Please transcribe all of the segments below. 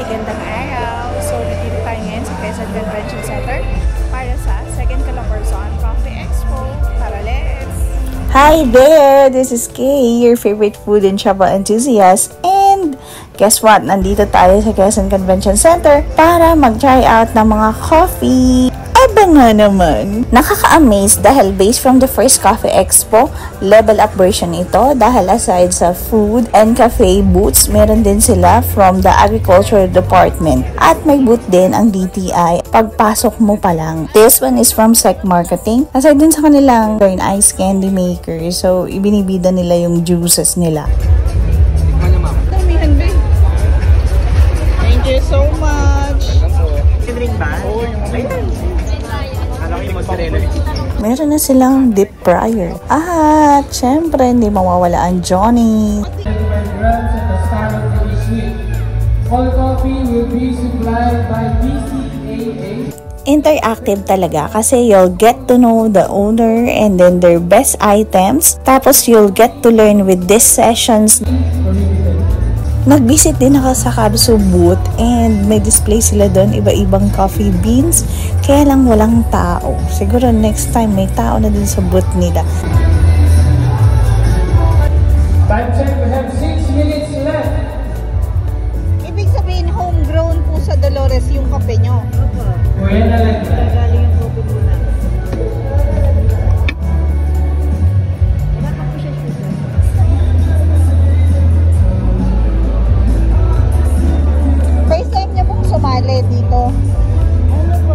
Magandang araw! So, nandito tayo ngayon sa Quezon Convention Center para sa 2nd Calabarzon Coffee Expo. Tara, let's! Hi there! This is Kay, your favorite food and travel enthusiast. And guess what? Nandito tayo sa Quezon Convention Center para mag-try out ng mga coffee. Aba nga naman! Nakaka-amaze dahil based from the first Coffee Expo, level up version ito dahil aside sa food and cafe booths, meron din sila from the agricultural department at may booth din ang DTI pagpasok mo pa lang. This one is from Sec Marketing. Aside din sa kanilang ice candy maker, so ibinibida nila yung juices nila. Damihan, babe. Thank you so much! Drink ba? Oo, yung Meron na silang deep fryer. At syempre, hindi mawawala ang Johnny. All coffee will be supplied by DCAA. Interactive talaga kasi you'll get to know the owner and then their best items. Tapos you'll get to learn with these sessions. Nag-visit din ako sa Kabsu booth and may display sila doon iba-ibang coffee beans. Kaya lang walang tao. Siguro next time may tao na din sa booth nila. Time check, we have 6 minutes left. Ibig sabihin, homegrown po sa Dolores yung kape nyo. Kuya na lang. Galing yung kopi muna. First time niya pong sumali dito. Ano po,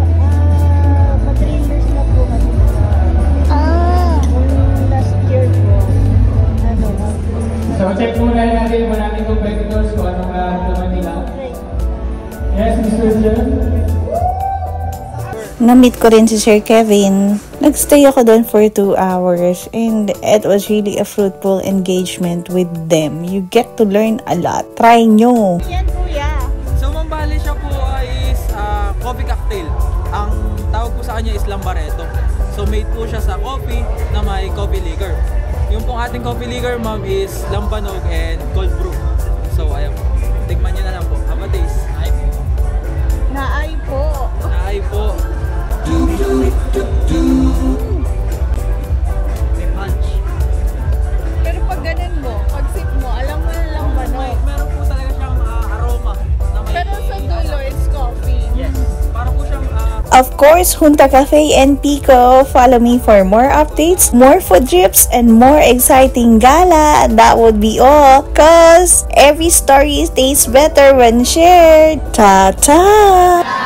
mag 3 years na po kasi. Last year po, So check muna natin kung natin competitors kung anong naman nila. Yes, Mr. John? Na-meet ko rin si Sir Kevin. Nagstay ako doon for 2 hours and it was really a fruitful engagement with them. You get to learn a lot. Try nyo! Yan, kuya. So, Mambali siya po is coffee cocktail. Ang tawag po sa kanya is Lambareto. So, made po siya sa coffee na may coffee liquor. Yung pong ating coffee liquor, ma'am, is Lambanog and cold brew. So, ayan po. Tigman nyo na lang po. Have a taste. Ay po. Naay po. Naay po. May punch. Pero pag ganun mo, pag sip mo, alam mo na lang ba, no? Meron po talaga siyang aroma. Na may, Pero sa dulo, it's coffee. yes. Para po siyang Of course, Junta Cafe and Pico. Follow me for more updates, more food trips, and more exciting gala. That would be all. Cause every story tastes better when shared. Ta-ta!